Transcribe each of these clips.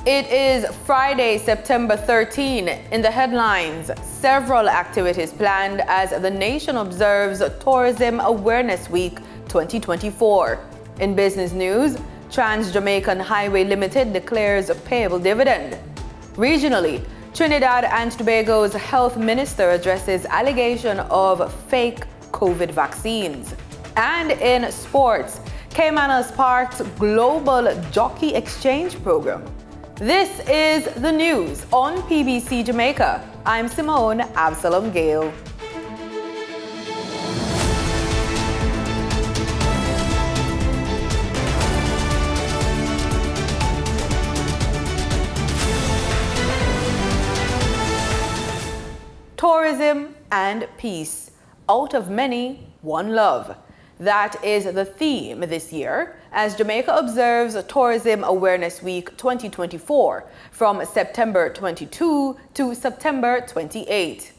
It is Friday, September 13. In the headlines, several activities planned as the nation observes Tourism Awareness Week 2024. In business news, Trans-Jamaican Highway Limited declares a payable dividend. Regionally, Trinidad and Tobago's health minister addresses allegation of fake COVID vaccines. And in sports, Caymanas Park's global jockey exchange program. This is the news on PBC Jamaica. I'm Simone Absalom Gale. Tourism and peace. Out of many, one love. That is the theme this year as Jamaica observes Tourism Awareness Week 2024 from September 22 to September 28.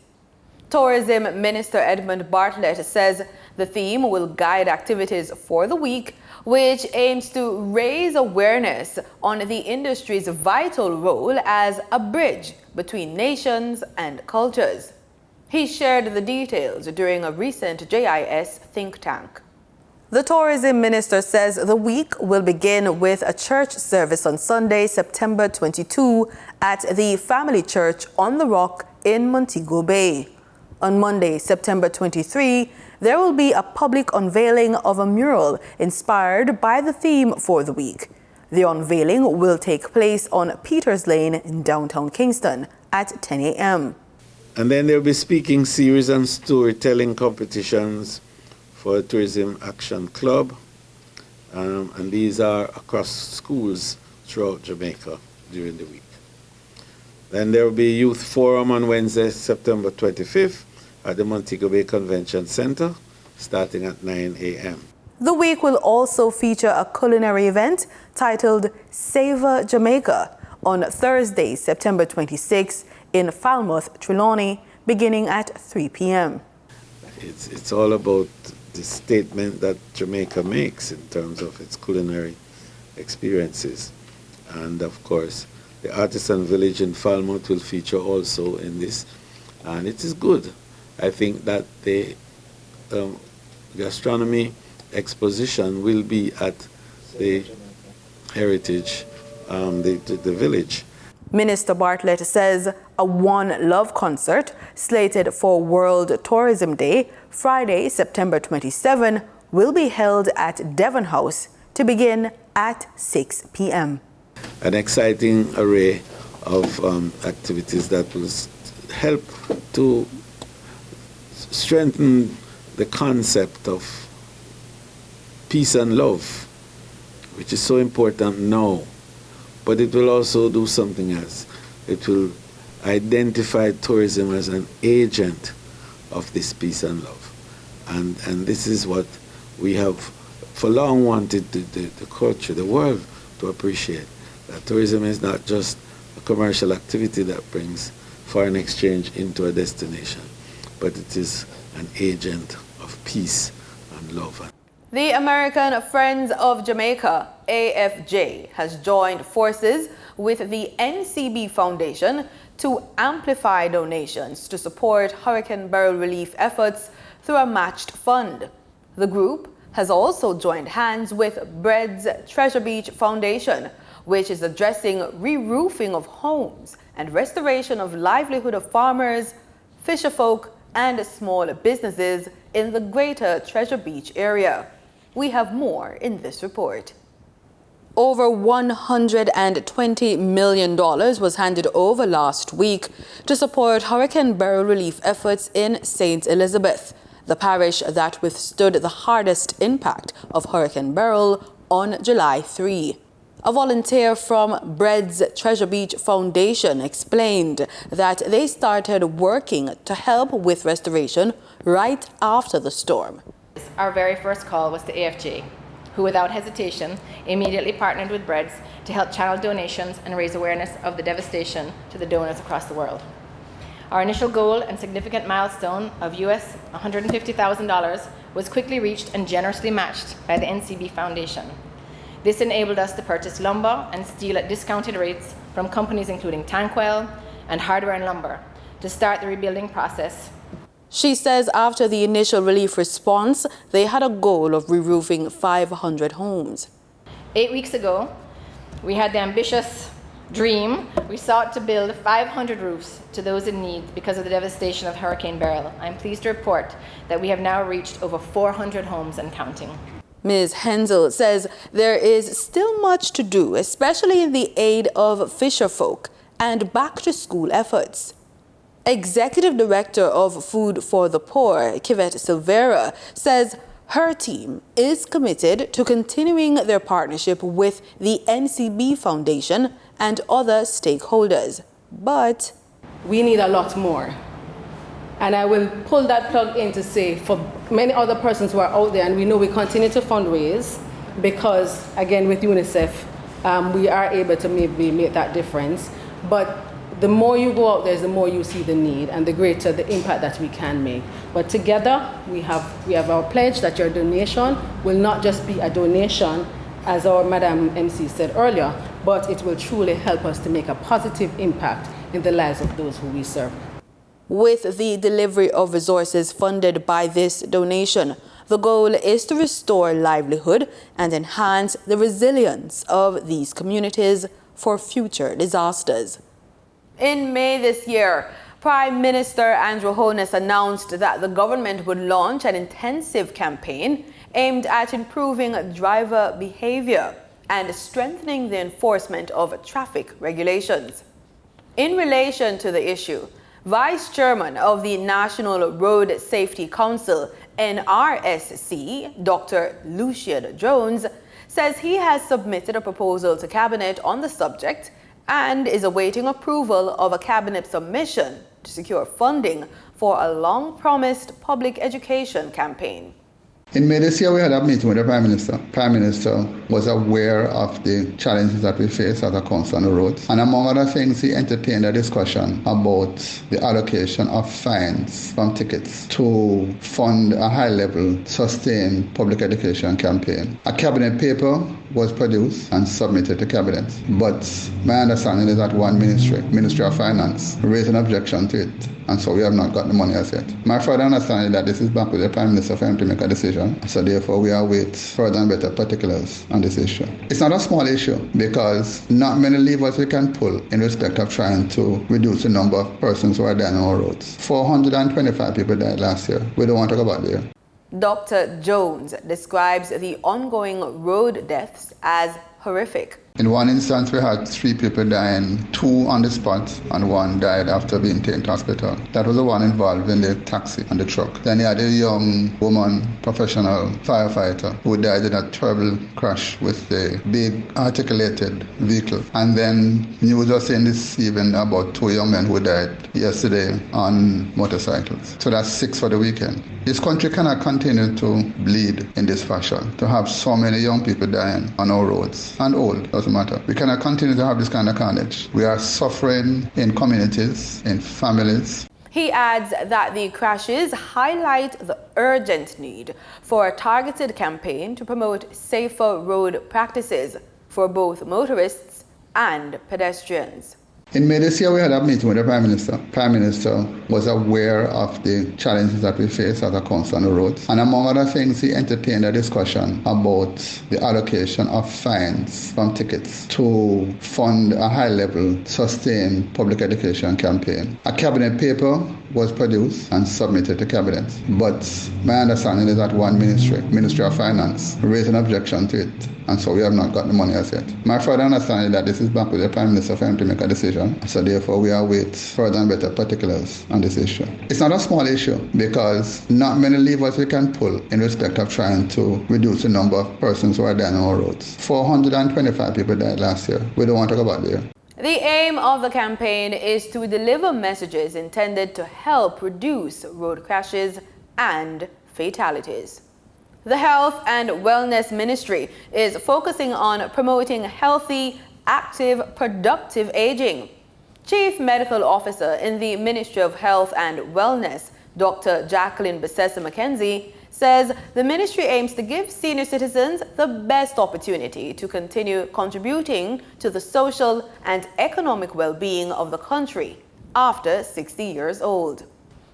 Tourism Minister Edmund Bartlett says the theme will guide activities for the week, which aims to raise awareness on the industry's vital role as a bridge between nations and cultures. He shared the details during a recent JIS think tank. The tourism minister says the week will begin with a church service on Sunday, September 22 at the Family Church on the Rock in Montego Bay. On Monday, September 23, there will be a public unveiling of a mural inspired by the theme for the week. The unveiling will take place on Peters Lane in downtown Kingston at 10 a.m. And then there will be speaking series and storytelling competitions for Tourism Action Club, and these are across schools throughout Jamaica during the week. Then there will be a youth forum on Wednesday, September 25th at the Montego Bay Convention Center, starting at 9 a.m. The week will also feature a culinary event titled Savor Jamaica on Thursday, September 26th in Falmouth, Trelawney, beginning at 3 p.m. It's all about the statement that Jamaica makes in terms of its culinary experiences. And of course, the Artisan Village in Falmouth will feature also in this. And it is good. I think that the gastronomy exposition will be at the Heritage, the village. Minister Bartlett says a One Love concert slated for World Tourism Day, Friday, September 27, will be held at Devon House to begin at 6 p.m. An exciting array of activities that will help to strengthen the concept of peace and love, which is so important now. But it will also do something else. It will identify tourism as an agent of this peace and love. And this is what we have for long wanted the culture, the world to appreciate. That tourism is not just a commercial activity that brings foreign exchange into a destination, but it is an agent of peace and love. The American Friends of Jamaica, AFJ, has joined forces with the NCB Foundation to amplify donations to support Hurricane Beryl relief efforts through a matched fund. The group has also joined hands with Bread's Treasure Beach Foundation, which is addressing re-roofing of homes and restoration of livelihood of farmers, fisherfolk, and small businesses in the greater Treasure Beach area. We have more in this report. Over $120 million was handed over last week to support Hurricane Beryl relief efforts in St. Elizabeth, the parish that withstood the hardest impact of Hurricane Beryl on July 3. A volunteer from Bread's Treasure Beach Foundation explained that they started working to help with restoration right after the storm. Our very first call was to AFJ, who without hesitation immediately partnered with Bread's to help channel donations and raise awareness of the devastation to the donors across the world. Our initial goal and significant milestone of US $150,000 was quickly reached and generously matched by the NCB Foundation. This enabled us to purchase lumber and steel at discounted rates from companies including Tankwell and Hardware and Lumber to start the rebuilding process. She says after the initial relief response, they had a goal of re-roofing 500 homes. 8 weeks ago, we had the ambitious dream. We sought to build 500 roofs to those in need because of the devastation of Hurricane Beryl. I'm pleased to report that we have now reached over 400 homes and counting. Ms. Hensel says there is still much to do, especially in the aid of fisherfolk and back-to-school efforts. Executive Director of Food for the Poor, Kivette Silvera, says her team is committed to continuing their partnership with the NCB Foundation and other stakeholders. But we need a lot more. And I will pull that plug in to say for many other persons who are out there, and we know we continue to fundraise because, again, with UNICEF, we are able to maybe make that difference. But the more you go out there, the more you see the need and the greater the impact that we can make. But together, we have our pledge that your donation will not just be a donation, as our Madam MC said earlier, but it will truly help us to make a positive impact in the lives of those who we serve. with the delivery of resources funded by this donation, the goal is to restore livelihood and enhance the resilience of these communities for future disasters. In May this year, Prime Minister Andrew Holness announced that the government would launch an intensive campaign aimed at improving driver behavior and strengthening the enforcement of traffic regulations. In relation to the issue, Vice Chairman of the National Road Safety Council, NRSC, Dr. Lucian Jones, says he has submitted a proposal to Cabinet on the subject and is awaiting approval of a Cabinet submission to secure funding for a long-promised public education campaign. In May this year, we had a meeting with the Prime Minister. Prime Minister was aware of the challenges that we face as a council on the roads. And among other things, he entertained a discussion about the allocation of fines from tickets to fund a high-level, sustained public education campaign. A cabinet paper was produced and submitted to Cabinet. But my understanding is that one Ministry of Finance, raised an objection to it. And so we have not got the money as yet. My further understanding is that this is back with the Prime Minister for him to make a decision. So therefore we await further and better particulars on this issue. It's not a small issue because not many levers we can pull in respect of trying to reduce the number of persons who are dying on our roads. 425 people died last year. We don't want to go back there. Dr. Jones describes the ongoing road deaths as horrific. In one instance, we had 3 people dying, 2 on the spot, and 1 died after being taken to hospital. That was the one involved in the taxi and the truck. Then you had a young woman, professional firefighter, who died in a terrible crash with a big articulated vehicle. And then news was saying this evening about 2 young men who died yesterday on motorcycles. So that's 6 for the weekend. This country cannot continue to bleed in this fashion, to have so many young people dying on our roads, and old, doesn't matter. We cannot continue to have this kind of carnage. We are suffering in communities, in families. He adds that the crashes highlight the urgent need for a targeted campaign to promote safer road practices for both motorists and pedestrians. In May this year, we had a meeting with the Prime Minister. Prime Minister was aware of the challenges that we face as a council on the roads. And among other things, he entertained a discussion about the allocation of fines from tickets to fund a high-level, sustained public education campaign. A cabinet paper was produced and submitted to Cabinet. But my understanding is that one Ministry of Finance, raised an objection to it. And so we have not got the money as yet. My further understanding is that this is back with the Prime Minister for him to make a decision. So therefore we await further and better particulars on this issue. It's not a small issue because not many levers we can pull in respect of trying to reduce the number of persons who are dying on our roads. 425 people died last year. We don't want to go back there. The aim of the campaign is to deliver messages intended to help reduce road crashes and fatalities. The Health and Wellness Ministry is focusing on promoting healthy, active, productive aging. Chief Medical Officer in the Ministry of Health and Wellness, Dr. Jacqueline Bessessa McKenzie, says the ministry aims to give senior citizens the best opportunity to continue contributing to the social and economic well-being of the country after 60 years old.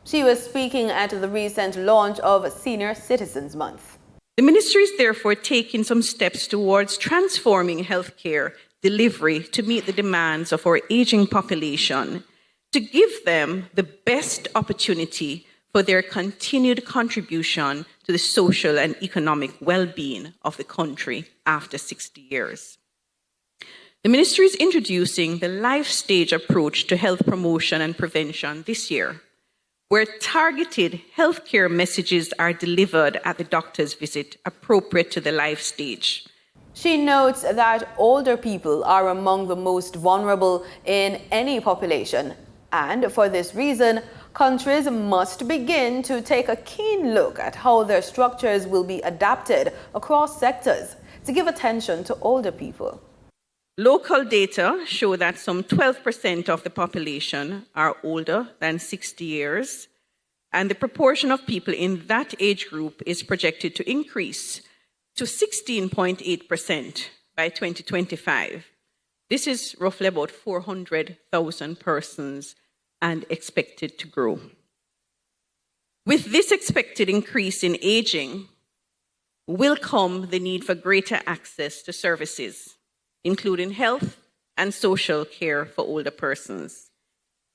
She was speaking at the recent launch of Senior Citizens Month. The ministry is therefore taking some steps towards transforming healthcare delivery to meet the demands of our aging population, to give them the best opportunity for their continued contribution to the social and economic well-being of the country after 60 years. The ministry is introducing the life stage approach to health promotion and prevention this year, where targeted healthcare messages are delivered at the doctor's visit appropriate to the life stage. She notes that older people are among the most vulnerable in any population, and for this reason, countries must begin to take a keen look at how their structures will be adapted across sectors to give attention to older people. Local data show that some 12% of the population are older than 60 years, and the proportion of people in that age group is projected to increase to 16.8% by 2025. This is roughly about 400,000 persons and expected to grow. With this expected increase in aging will come the need for greater access to services, including health and social care for older persons.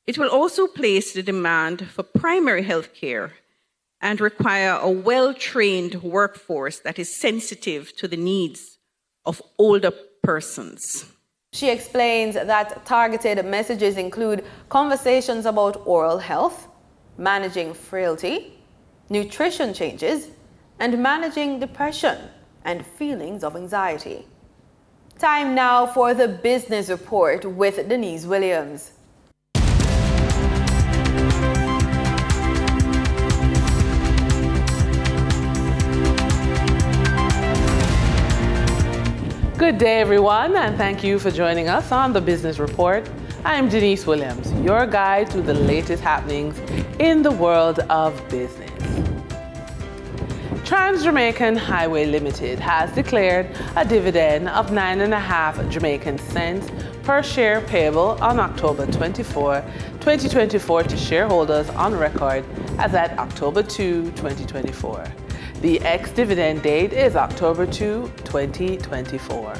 It will also place the demand for primary health care and require a well-trained workforce that is sensitive to the needs of older persons. She explains that targeted messages include conversations about oral health, managing frailty, nutrition changes, and managing depression and feelings of anxiety. Time now for the business report with Denise Williams. Good day, everyone, and thank you for joining us on the Business Report. I'm Denise Williams, your guide to the latest happenings in the world of business. Trans-Jamaican Highway Limited has declared a dividend of 9.5 Jamaican cents per share payable on October 24, 2024 to shareholders on record as at October 2, 2024. The ex-dividend date is October 2, 2024.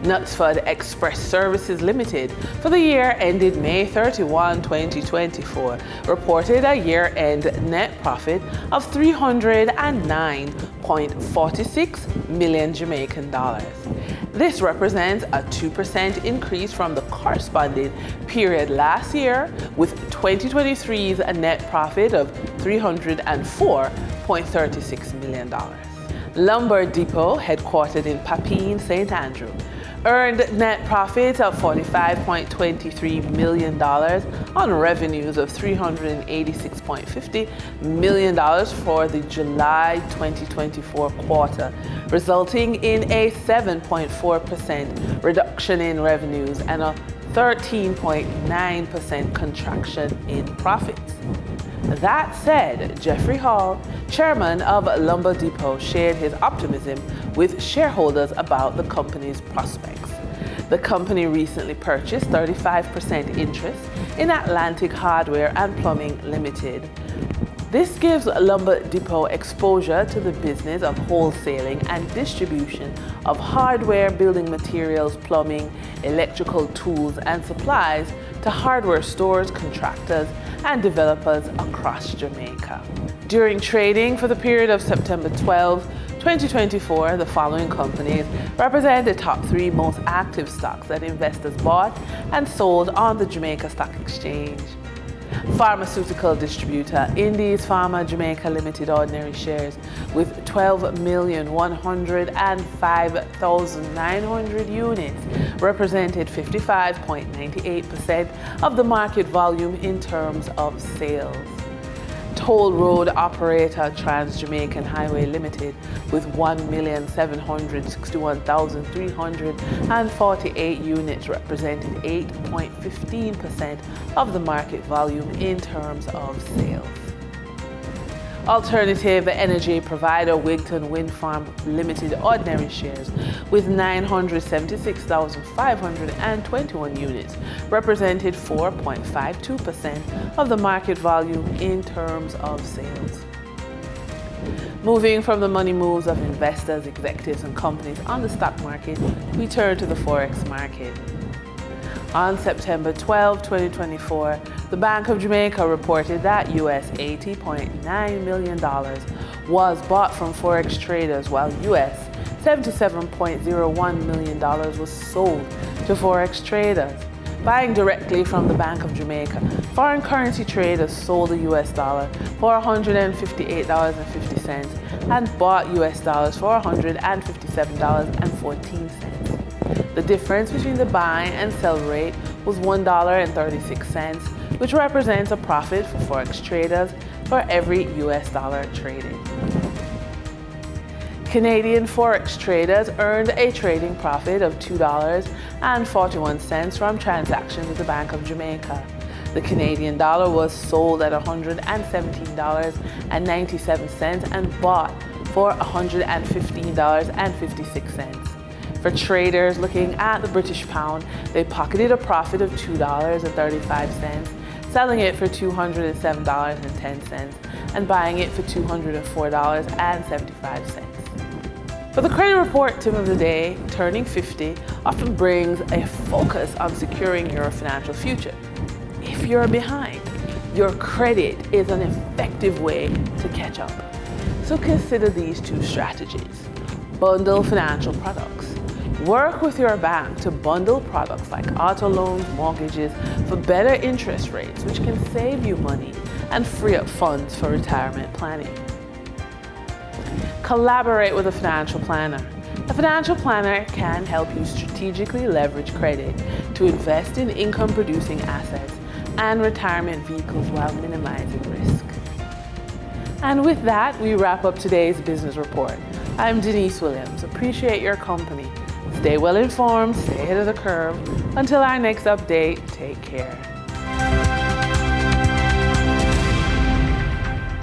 Knutsford Express Services Limited for the year ended May 31, 2024 reported a year-end net profit of $309.46 million Jamaican dollars. This represents a 2% increase from the corresponding period last year, with 2023's net profit of $304.36 million. Lumber Depot, headquartered in Papine, St. Andrew, earned net profits of $45.23 million on revenues of $386.50 million for the July 2024 quarter, resulting in a 7.4% reduction in revenues and a 13.9% contraction in profits. That said, Jeffrey Hall, chairman of Lumber Depot, shared his optimism with shareholders about the company's prospects. The company recently purchased 35% interest in Atlantic Hardware and Plumbing Limited. This gives Lumber Depot exposure to the business of wholesaling and distribution of hardware, building materials, plumbing, electrical tools, and supplies to hardware stores, contractors, and developers across Jamaica. During trading for the period of September 12, 2024, the following companies represent the top 3 most active stocks that investors bought and sold on the Jamaica Stock Exchange. Pharmaceutical distributor Indies Pharma Jamaica Limited ordinary shares with 12,105,900 units represented 55.98% of the market volume in terms of sales. Toll road operator Trans-Jamaican Highway Limited with 1,761,348 units represented 8.15% of the market volume in terms of sales. Alternative energy provider Wigton Wind Farm Limited ordinary shares with 976,521 units represented 4.52% of the market volume in terms of sales. Moving from the money moves of investors, executives, and companies on the stock market, we turn to the Forex market. On September 12, 2024, the Bank of Jamaica reported that US $80.9 million was bought from Forex traders, while US $77.01 million was sold to Forex traders. Buying directly from the Bank of Jamaica, foreign currency traders sold the US dollar for $158.50 and bought US dollars for $157.14. The difference between the buy and sell rate was $1.36, which represents a profit for Forex traders for every US dollar traded. Canadian Forex traders earned a trading profit of $2.41 from transactions with the Bank of Jamaica. The Canadian dollar was sold at $117.97 and bought for $115.56. For traders looking at the British pound, they pocketed a profit of $2.35, selling it for $207.10 and buying it for $204.75. For the credit report tip of the day, turning 50 often brings a focus on securing your financial future. If you're behind, your credit is an effective way to catch up. So consider these two strategies. Bundle financial products. Work with your bank to bundle products like auto loans, mortgages for better interest rates, which can save you money and free up funds for retirement planning. Collaborate with a financial planner. A financial planner can help you strategically leverage credit to invest in income-producing assets and retirement vehicles while minimizing risk. And with that, we wrap up today's business report. I'm Denise Williams. Appreciate your company. Stay well informed, stay ahead of the curve. Until our next update, take care.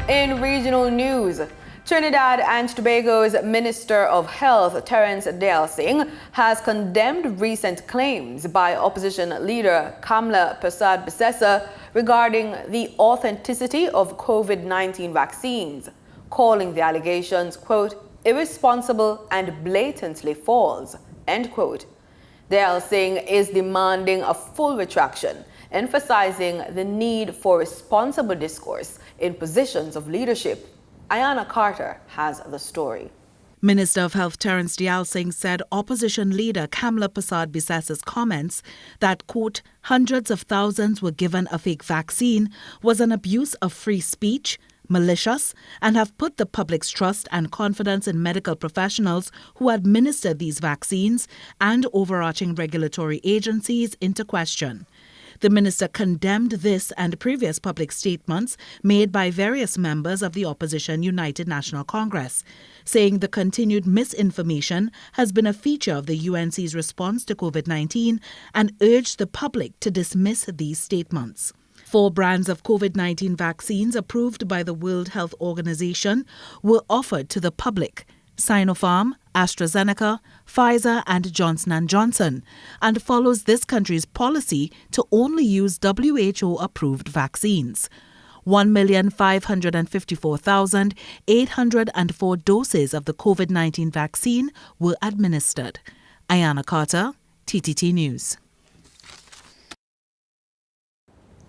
In regional news, Trinidad and Tobago's Minister of Health, Terence Dale Singh, has condemned recent claims by opposition leader Kamla Persad-Bissessar regarding the authenticity of COVID-19 vaccines, calling the allegations, quote, irresponsible and blatantly false, end quote. Dale Singh is demanding a full retraction, emphasizing the need for responsible discourse in positions of leadership. Ayana Carter has the story. Minister of Health Terence Dale Singh said opposition leader Kamla Persad-Bissessar's comments that, quote, hundreds of thousands were given a fake vaccine was an abuse of free speech, malicious, and have put the public's trust and confidence in medical professionals who administer these vaccines and overarching regulatory agencies into question. The minister condemned this and previous public statements made by various members of the opposition United National Congress, saying the continued misinformation has been a feature of the UNC's response to COVID-19 and urged the public to dismiss these statements. 4 brands of COVID-19 vaccines approved by the World Health Organization were offered to the public: Sinopharm, AstraZeneca, Pfizer and Johnson & Johnson, and follows this country's policy to only use WHO-approved vaccines. 1,554,804 doses of the COVID-19 vaccine were administered. Ayana Carter, TTT News.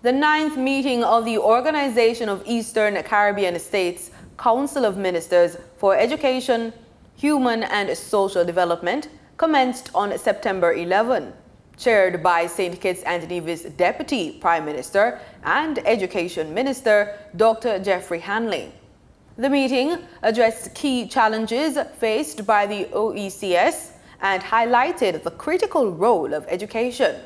The 9th meeting of the Organization of Eastern Caribbean States Council of Ministers for Education, Human and Social Development commenced on September 11, chaired by St. Kitts and Nevis Deputy Prime Minister and Education Minister Dr. Jeffrey Hanley. The meeting addressed key challenges faced by the OECS and highlighted the critical role of education.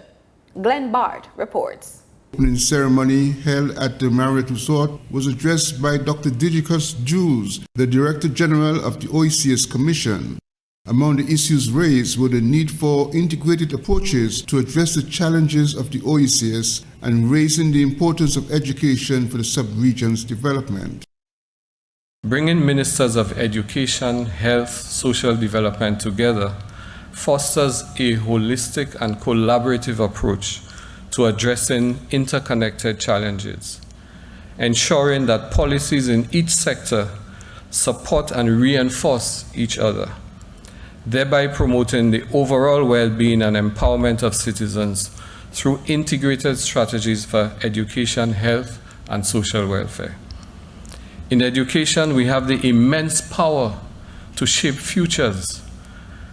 Glenn Bart reports. The opening ceremony held at the Marriott Resort was addressed by Dr. Didicus Jules, the Director General of the OECS Commission. Among the issues raised were the need for integrated approaches to address the challenges of the OECS and raising the importance of education for the sub-region's development. Bringing ministers of education, health, social development together fosters a holistic and collaborative approach to addressing interconnected challenges, ensuring that policies in each sector support and reinforce each other, thereby promoting the overall well-being and empowerment of citizens through integrated strategies for education, health, and social welfare. In education, we have the immense power to shape futures,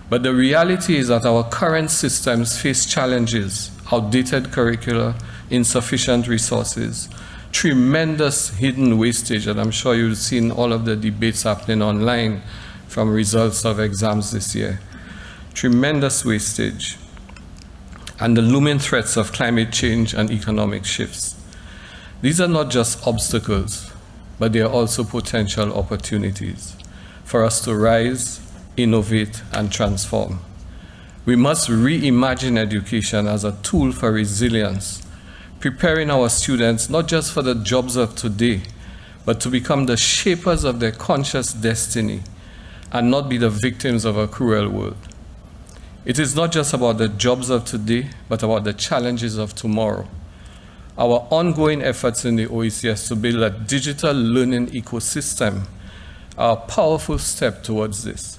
but the reality is that our current systems face challenges: outdated curricula, insufficient resources, tremendous hidden wastage, and I'm sure you've seen all of the debates happening online from results of exams this year. Tremendous wastage, and the looming threats of climate change and economic shifts. These are not just obstacles, but they are also potential opportunities for us to rise, innovate, and transform. We must reimagine education as a tool for resilience, preparing our students not just for the jobs of today, but to become the shapers of their conscious destiny and not be the victims of a cruel world. It is not just about the jobs of today, but about the challenges of tomorrow. Our ongoing efforts in the OECS to build a digital learning ecosystem are a powerful step towards this.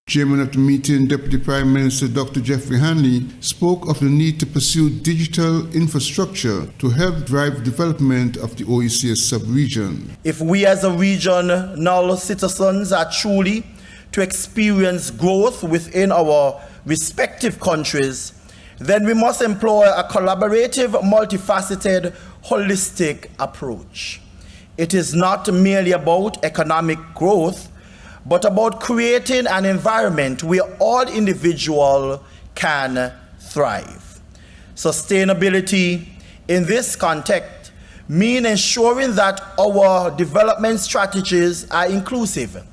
Chairman of the meeting, Deputy Prime Minister Dr. Jeffrey Hanley, spoke of the need to pursue digital infrastructure to help drive development of the OECS sub-region. If we as a regional citizens are truly to experience growth within our respective countries, then we must employ a collaborative, multifaceted, holistic approach. It is not merely about economic growth, but about creating an environment where all individuals can thrive. Sustainability in this context means ensuring that our development strategies are inclusive,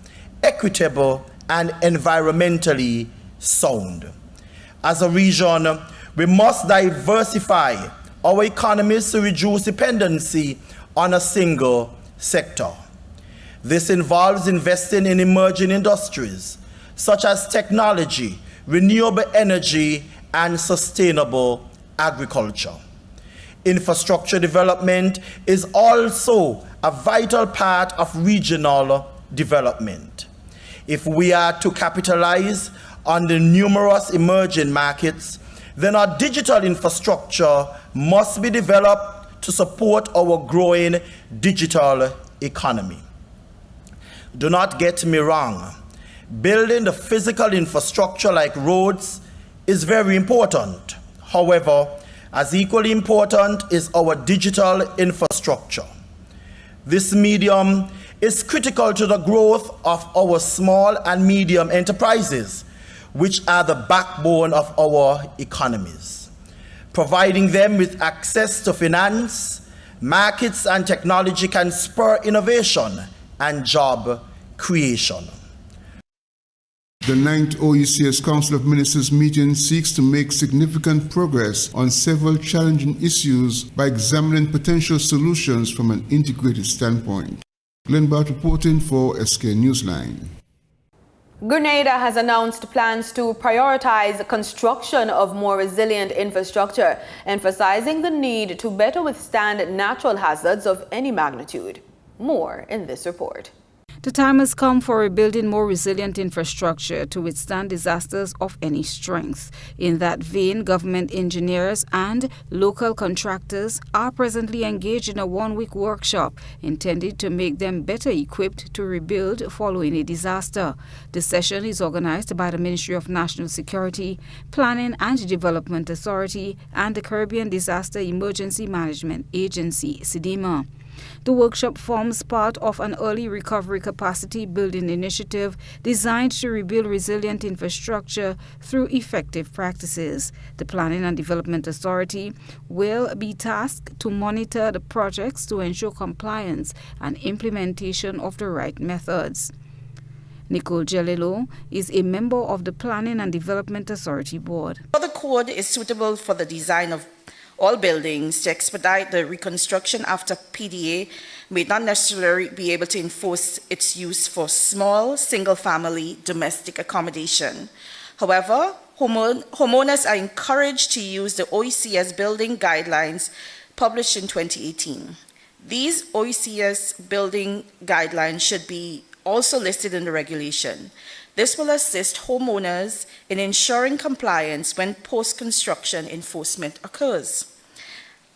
equitable, and environmentally sound. As a region, we must diversify our economies to reduce dependency on a single sector. This involves investing in emerging industries such as technology, renewable energy, and sustainable agriculture. Infrastructure development is also a vital part of regional development. If we are to capitalize on the numerous emerging markets, then our digital infrastructure must be developed to support our growing digital economy. Do not get me wrong. Building the physical infrastructure like roads is very important. However, as equally important is our digital infrastructure. This medium is critical to the growth of our small and medium enterprises, which are the backbone of our economies. Providing them with access to finance, markets, and technology can spur innovation and job creation. The 9th OECS Council of Ministers meeting seeks to make significant progress on several challenging issues by examining potential solutions from an integrated standpoint. Glenn Bart reporting for SK Newsline. Grenada has announced plans to prioritize construction of more resilient infrastructure, emphasizing the need to better withstand natural hazards of any magnitude. More in this report. The time has come for rebuilding more resilient infrastructure to withstand disasters of any strength. In that vein, government engineers and local contractors are presently engaged in a one-week workshop intended to make them better equipped to rebuild following a disaster. The session is organized by the Ministry of National Security, Planning and Development Authority, and the Caribbean Disaster Emergency Management Agency, CDEMA. The workshop forms part of an early recovery capacity building initiative designed to rebuild resilient infrastructure through effective practices. The Planning and Development Authority will be tasked to monitor the projects to ensure compliance and implementation of the right methods. Nicole Gelilo is a member of the Planning and Development Authority Board. The code is suitable for the design of all buildings to expedite the reconstruction after PDA may not necessarily be able to enforce its use for small, single-family domestic accommodation. However, homeowners are encouraged to use the OECS building guidelines published in 2018. These OECS building guidelines should be also listed in the regulation. This will assist homeowners in ensuring compliance when post-construction enforcement occurs.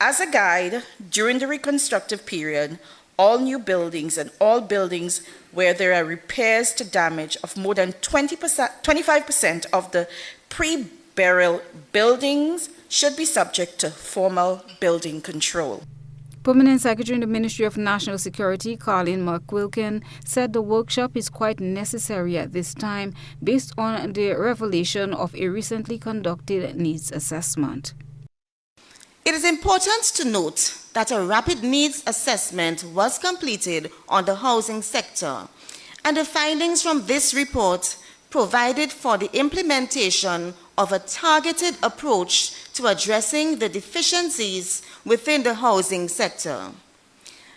As a guide, during the reconstructive period, all new buildings and all buildings where there are repairs to damage of more than 25% of the pre-burial buildings should be subject to formal building control. Permanent Secretary in the Ministry of National Security, Colin McQuilkin, said the workshop is quite necessary at this time based on the revelation of a recently conducted needs assessment. It is important to note that a rapid needs assessment was completed on the housing sector, and the findings from this report provided for the implementation of a targeted approach to addressing the deficiencies within the housing sector.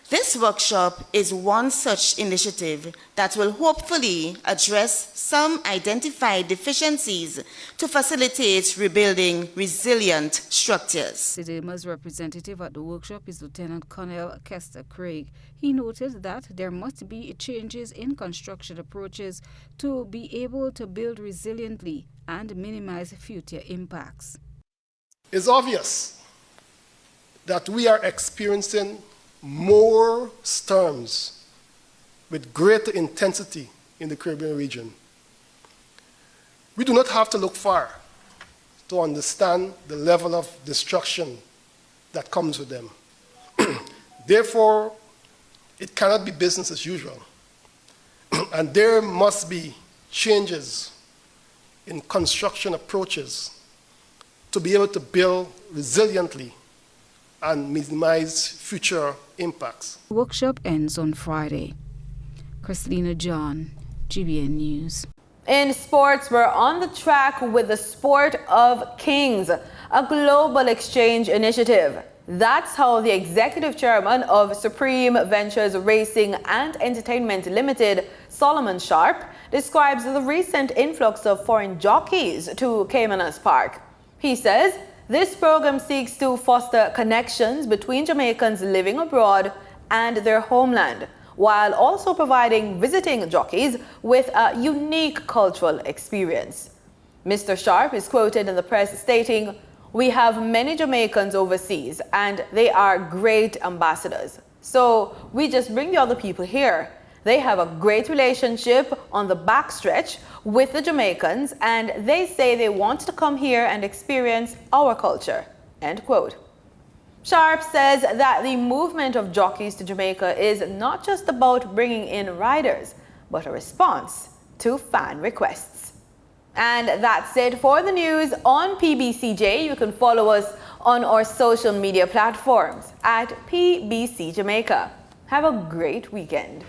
This workshop is one such initiative that will hopefully address some identified deficiencies to facilitate rebuilding resilient structures. SIDEMA's representative at the workshop is Lieutenant Colonel Kester Craig. He noted that there must be changes in construction approaches to be able to build resiliently and minimize future impacts. It's obvious that we are experiencing more storms with greater intensity in the Caribbean region. We do not have to look far to understand the level of destruction that comes with them. Therefore, it cannot be business as usual. And there must be changes in construction approaches to be able to build resiliently and minimize future impacts. The workshop ends on Friday. Christina John, GBN News. In sports, we're on the track with the Sport of Kings, a global exchange initiative. That's how the executive chairman of Supreme Ventures Racing and Entertainment Limited, Solomon Sharp, describes the recent influx of foreign jockeys to Caymanas Park. He says this program seeks to foster connections between Jamaicans living abroad and their homeland, while also providing visiting jockeys with a unique cultural experience. Mr. Sharp is quoted in the press stating, "We have many Jamaicans overseas and they are great ambassadors. So we just bring the other people here. They have a great relationship on the backstretch with the Jamaicans and they say they want to come here and experience our culture." End quote. Sharp says that the movement of jockeys to Jamaica is not just about bringing in riders, but a response to fan requests. And that's it for the news on PBCJ. You can follow us on our social media platforms at PBCJamaica. Have a great weekend.